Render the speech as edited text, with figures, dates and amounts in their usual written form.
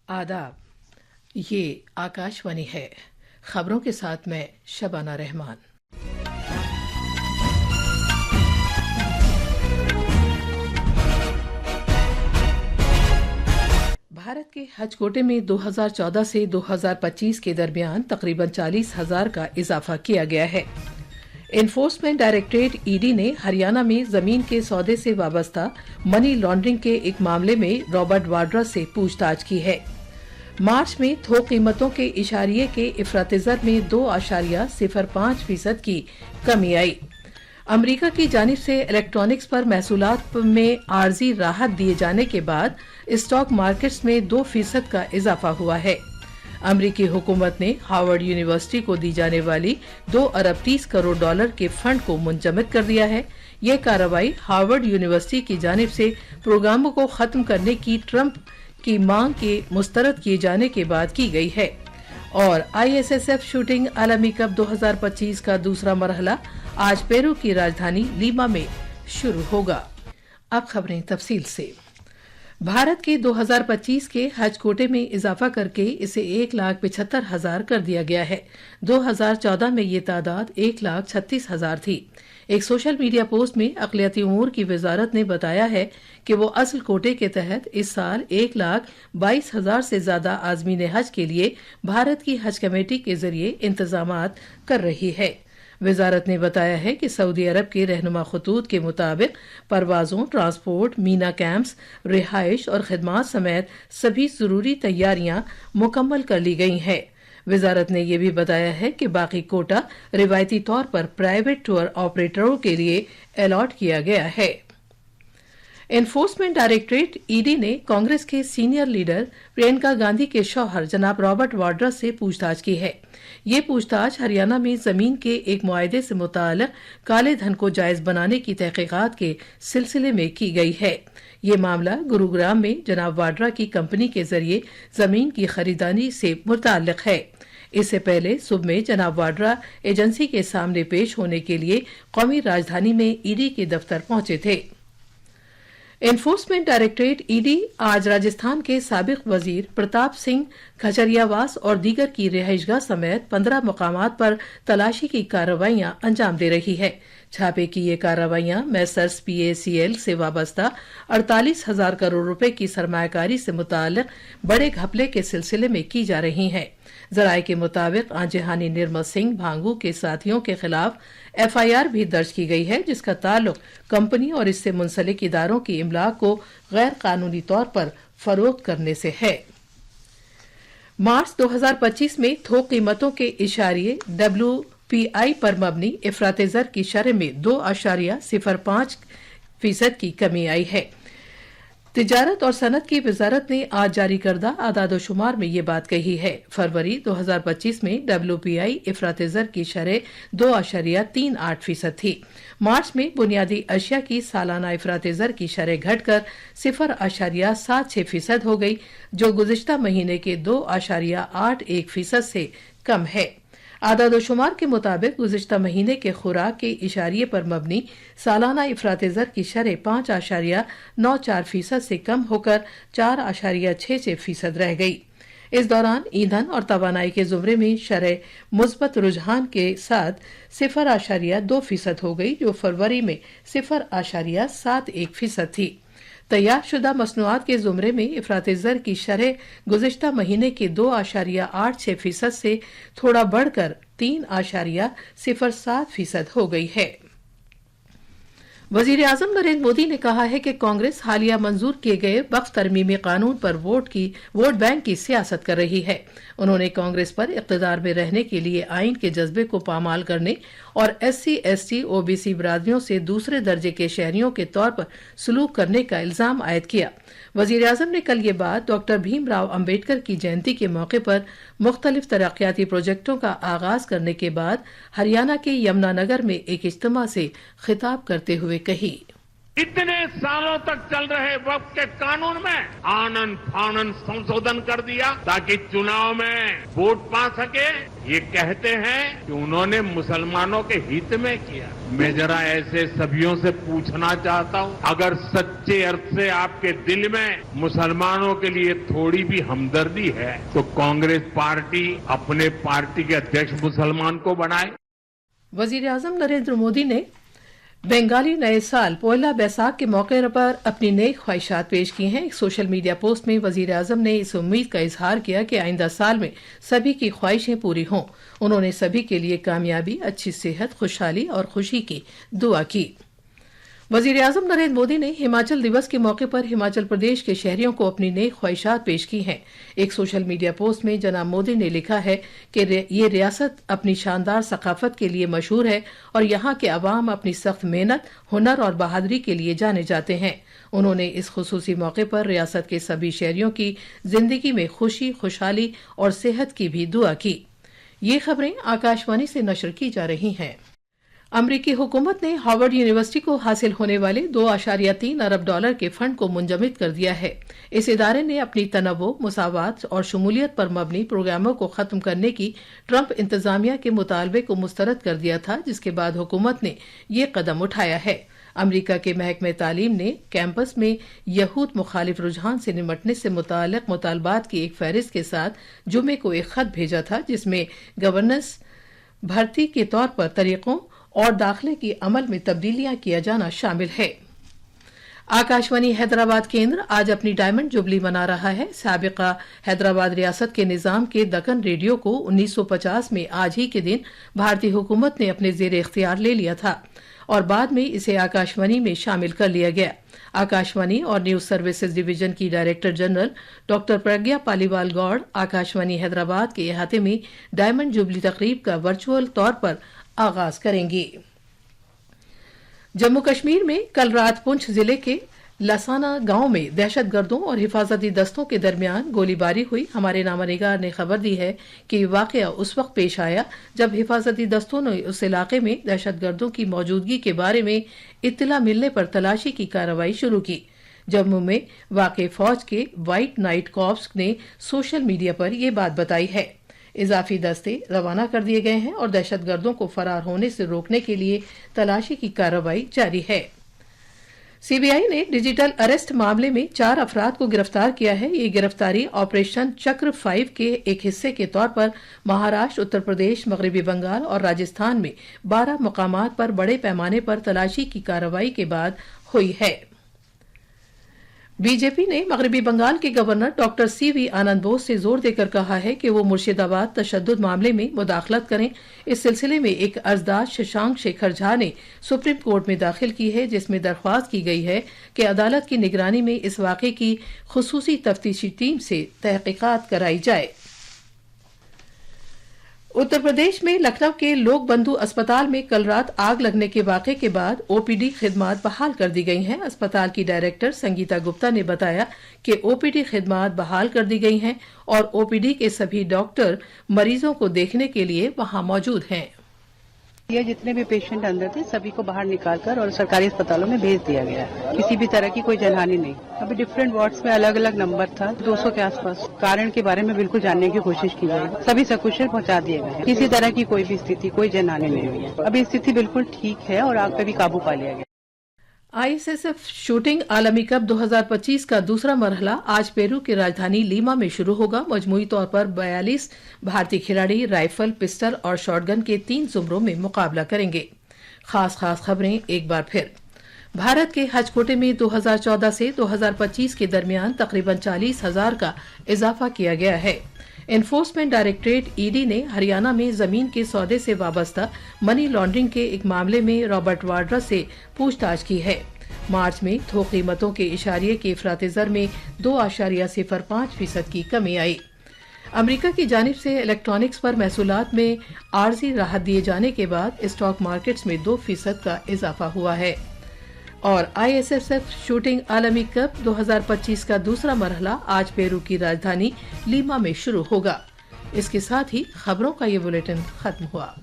आदाब। ये आकाशवाणी है। खबरों के साथ मैं शबाना रहमान। भारत के हज कोटे में 2014 से 2025 के दरमियान तकरीबन 40,000 का इजाफा किया गया है। एनफोर्समेंट डायरेक्टरेट ईडी ने हरियाणा में जमीन के सौदे से वाबस्ता मनी लॉन्ड्रिंग के एक मामले में रॉबर्ट वाड्रा से पूछताछ की है। मार्च में थोक कीमतों के इशारिये के इफरात-ए-ज़र में 2.05% की कमी आई। अमेरिका की जानिब से इलेक्ट्रॉनिक्स पर महसूलात में आर्जी राहत दिए जाने के बाद स्टॉक मार्केट्स में 2% का इजाफा हुआ है। अमेरिकी हुकूमत ने हार्वर्ड यूनिवर्सिटी को दी जाने वाली $2 अरब 30 करोड़ के फंड को मुंजमद कर दिया है। यह कार्रवाई हार्वर्ड यूनिवर्सिटी की जानिब से प्रोग्रामों को खत्म करने की ट्रंप की मांग के मुस्तरद किए जाने के बाद की गई है। और ISSF शूटिंग आलमी कप 2025 का दूसरा मरहला आज पेरू की राजधानी लीमा में शुरू होगा। अब खबरें तफसील से। भारत के 2025 के हज कोटे में इजाफा करके इसे 1,75,000 कर दिया गया है। 2014 में ये तादाद 1,36,000 थी। एक सोशल मीडिया पोस्ट में अक़लियती उमूर की वजारत ने बताया है कि वो असल कोटे के तहत इस साल 1,22,000 से ज्यादा आज़मीन हज के लिए भारत की हज कमेटी के जरिए इंतजामात कर रही है। वजारत ने बताया है कि सऊदी अरब के रहनुमा खतूत के मुताबिक परवाजों, ट्रांसपोर्ट, मीना कैंप्स, रिहाइश और खिदमात समेत सभी जरूरी तैयारियां मुकम्मल कर ली गई हैं। वजारत ने यह भी बताया है कि बाकी कोटा रिवायती तौर पर प्राइवेट टूर ऑपरेटरों के लिए अलॉट किया गया है। एनफोर्समेंट डायरेक्टरेट ईडी ने कांग्रेस के सीनियर लीडर प्रियंका गांधी के शौहर जनाब रॉबर्ट वाड्रा से पूछताछ की है। ये पूछताछ हरियाणा में जमीन के एक मुआहदे से मुताल्लिक काले धन को जायज बनाने की तहकीकात के सिलसिले में की गई है। ये मामला गुरुग्राम में जनाब वाड्रा की कंपनी के जरिए जमीन की खरीदारी से मुताल्लिक है। इससे पहले सुबह में जनाब वाड्रा एजेंसी के सामने पेश होने के लिए कौमी राजधानी में ईडी के दफ्तर पहुंचे थे। एनफोर्समेंट डायरेक्टरेट ईडी आज राजस्थान के साबिक वजीर प्रताप सिंह खचरियावास और दीगर की रिहाइशगाह समेत 15 मकामात पर तलाशी की कार्रवाइयां अंजाम दे रही है। छापे की ये कार्रवाइयां मैसर्स PACL से वाबस्ता 48,000 करोड़ रुपए की सरमायाकारी से मुताल्लिक बड़े घपले के सिलसिले में की जा रही हैं। जराये के मुताबिक आंजहानी निर्मल सिंह भांगू के साथियों के खिलाफ FIR भी दर्ज की गई है, जिसका ताल्लुक कंपनी और इससे मुंसलिक इदारों की इमलाक को गैर कानूनी तौर पर फरोख्त करने से है। मार्च 2025 में थोक कीमतों के इशारिये WPI पर मबनी इफरात-ए-ज़र की शरह में 2.05% की कमी आई है। तिजारत और सनत की वजारत ने आज जारी करदा आदाद-ओ-शुमार में ये बात कही है। फरवरी 2025 में WPI इफरात-ए-ज़र की शरह 2.38% थी। मार्च में बुनियादी अशिया की सालाना इफरात-ए-ज़र की शरह घटकर 0.76% हो गई, जो गुज़िश्ता महीने के 2.81% से कम है। आदाद-ओ-शुमार के मुताबिक गुज़िश्ता महीने के खुराक के इशारिये पर मबनी सालाना इफरात-ए-ज़र की शरह 5.94% से कम होकर 4.66% रह गई। इस दौरान ईंधन और तवानाई के जुमरे में शरह मुस्बत रुझान के साथ 0.2% हो गई, जो फरवरी में 0.71% थी। तैयार शुदा मसनूआत के जुमरे में इफरात-ए-ज़र की शरह गुज़िश्ता महीने के 2.86% से थोड़ा बढ़कर 3.07% हो गई है। वजीर आज़म नरेंद्र मोदी ने कहा है कि कांग्रेस हालिया मंजूर किए गए वक्फ तरमीमी कानून पर वोट बैंक की सियासत कर रही है। उन्होंने कांग्रेस पर इक़्तिदार में रहने के लिए आइन के जज्बे को पामाल करने और SC/ST OBC बरादरियों से दूसरे दर्जे के शहरियों के तौर पर सलूक करने का इल्जाम आयद किया। वजीर आज़म ने कल ये बात डॉक्टर भीमराव अम्बेडकर की जयंती के मौके पर मुख्तलिफ तरक्याती प्रोजेक्टों का आगाज करने के बाद हरियाणा के यमुनानगर में एक इज्तिमा से खिताब करते हुए कही। इतने सालों तक चल रहे वक्फ के कानून में आनन फानन संशोधन कर दिया ताकि चुनाव में वोट पा सके। ये कहते हैं कि उन्होंने मुसलमानों के हित में किया। मैं जरा ऐसे सभियों से पूछना चाहता हूं, अगर सच्चे अर्थ से आपके दिल में मुसलमानों के लिए थोड़ी भी हमदर्दी है तो कांग्रेस पार्टी अपने पार्टी के अध्यक्ष मुसलमान को बनाए। वजीर आजम नरेंद्र मोदी ने बंगाली नए साल पोयला बैसाख के मौके पर अपनी नई ख्वाहिशात पेश की हैं। एक सोशल मीडिया पोस्ट में वजीर आजम ने इस उम्मीद का इजहार किया कि आइंदा साल में सभी की ख्वाहिशें पूरी हों। उन्होंने सभी के लिए कामयाबी, अच्छी सेहत, खुशहाली और खुशी की दुआ की। वजीर आजम नरेंद्र मोदी ने हिमाचल दिवस के मौके पर हिमाचल प्रदेश के शहरियों को अपनी नई ख्वाहिशात पेश की हैं। एक सोशल मीडिया पोस्ट में जनाब मोदी ने लिखा है कि ये रियासत अपनी शानदार सकाफत के लिए मशहूर है और यहाँ के अवाम अपनी सख्त मेहनत, हुनर और बहादुरी के लिए जाने जाते हैं। उन्होंने इस खुसूसी मौके पर रियासत के सभी शहरियों की जिंदगी में खुशी, खुशहाली और सेहत की भी दुआ की। ये खबरें आकाशवाणी से नशर की जा रही हैं। अमरीकी हुकूमत ने हार्वर्ड यूनिवर्सिटी को हासिल होने वाले $2.3 अरब के फंड को मुंजमद कर दिया है। इस इदारे ने अपनी तनव्वुर, मुसावात और शमूलियत पर मबनी प्रोग्रामों को खत्म करने की ट्रंप इंतजामिया के मुतालबे को मुस्तरद कर दिया था, जिसके बाद हुकूमत ने ये कदम उठाया है। अमरीका के महकमे तालीम ने कैंपस में यहूद मुखालिफ रुझान से निमटने से मुताल्लिक मुतालबात की एक फहरिस्त के साथ जुमे को एक खत भेजा था, जिसमें गवर्नेंस, भर्ती के तौर पर तरीकों और दाखिले की अमल में तब्दीलियां किया जाना शामिल है। आकाशवाणी हैदराबाद केंद्र आज अपनी डायमंड जुबली मना रहा है। साबिका हैदराबाद रियासत के निजाम के दक्कन रेडियो को 1950 में आज ही के दिन भारतीय हुकूमत ने अपने जेर इख्तियार ले लिया था और बाद में इसे आकाशवाणी में शामिल कर लिया गया। आकाशवाणी और न्यूज सर्विसेज डिवीजन की director general doctor Pragya Paliwal Gaur Akashvani Hyderabad के अहाते में डायमंड जुबली तकरीब का वर्चुअल तौर पर आगाज करेंगी। जम्मू कश्मीर में कल रात पुंछ जिले के लसाना गांव में दहशतगर्दों और हिफाजती दस्तों के दरमियान गोलीबारी हुई। हमारे नामानिगार ने खबर दी है कि वाकया उस वक्त पेश आया जब हिफाजती दस्तों ने उस इलाके में दहशतगर्दों की मौजूदगी के बारे में इत्तला मिलने पर तलाशी की कार्रवाई शुरू की। जम्मू में वाक़ फौज के व्हाइट नाइट कॉर्प्स ने सोशल मीडिया पर यह बात बताई है। इजाफी दस्ते रवाना कर दिए गए हैं और दहशतगर्दों को फरार होने से रोकने के लिए तलाशी की कार्रवाई जारी है। सीबीआई ने डिजिटल अरेस्ट मामले में 4 अफराद को गिरफ्तार किया है। ये गिरफ्तारी ऑपरेशन चक्र 5 के एक हिस्से के तौर पर महाराष्ट्र, उत्तर प्रदेश, मगरबी बंगाल और राजस्थान में 12 मुकामात पर बड़े पैमाने पर तलाशी की कार्रवाई के बाद हुई है। बीजेपी ने मगरबी बंगाल के गवर्नर डॉक्टर सीवी आनंद बोस से जोर देकर कहा है कि वो मुर्शिदाबाद तशद्दुद मामले में मुदाखलत करें। इस सिलसिले में एक अर्जदार शशांक शेखर झा ने सुप्रीम कोर्ट में दाखिल की है, जिसमें दरख्वास्त की गई है कि अदालत की निगरानी में इस वाक़े की खुसूसी तफ्तीशी टीम से तहकीकात कराई जाए। उत्तर प्रदेश में लखनऊ के लोक बंधु अस्पताल में कल रात आग लगने के वाक़े के बाद ओपीडी खिदमात बहाल कर दी गई हैं। अस्पताल की डायरेक्टर संगीता गुप्ता ने बताया कि ओपीडी खिदमात बहाल कर दी गई हैं और ओपीडी के सभी डॉक्टर मरीजों को देखने के लिए वहां मौजूद हैं। ये जितने भी पेशेंट अंदर थे सभी को बाहर निकालकर और सरकारी अस्पतालों में भेज दिया गया। किसी भी तरह की कोई जनहानि नहीं। अभी डिफरेंट वार्ड्स में अलग अलग नंबर था, 200 के आसपास। कारण के बारे में बिल्कुल जानने की कोशिश की गई। सभी सकुशल पहुंचा दिए गए। किसी तरह की कोई भी स्थिति, कोई जनहानि नहीं हुई है। अभी स्थिति बिल्कुल ठीक है और आग पे भी काबू पा लिया गया। आईएसएसएफ शूटिंग आलमी कप 2025 का दूसरा मरहला आज पेरू की राजधानी लीमा में शुरू होगा। मजमूई तौर पर 42 भारतीय खिलाड़ी राइफल, पिस्टल और शॉटगन के 3 जुमरों में मुकाबला करेंगे। खास खबरें एक बार फिर। भारत के हज कोटे में 2014 से 2025 के दरमियान तकरीबन 40,000 का इजाफा किया गया है। एनफोर्समेंट डायरेक्टरेट ईडी ने हरियाणा में जमीन के सौदे से वाबस्ता मनी लॉन्ड्रिंग के एक मामले में रॉबर्ट वाड्रा से पूछताछ की है। मार्च में थोक कीमतों के इशारिये के इफरात-ए-ज़र में 2.05% की कमी आई। अमेरिका की जानिब से इलेक्ट्रॉनिक्स पर महसूलात में आर्जी राहत दिए जाने के बाद स्टॉक मार्केट्स में 2% का इजाफा हुआ है। और आईएसएसएफ शूटिंग आलमी कप 2025 का दूसरा मरहला आज पेरू की राजधानी लीमा में शुरू होगा। इसके साथ ही खबरों का ये बुलेटिन खत्म हुआ।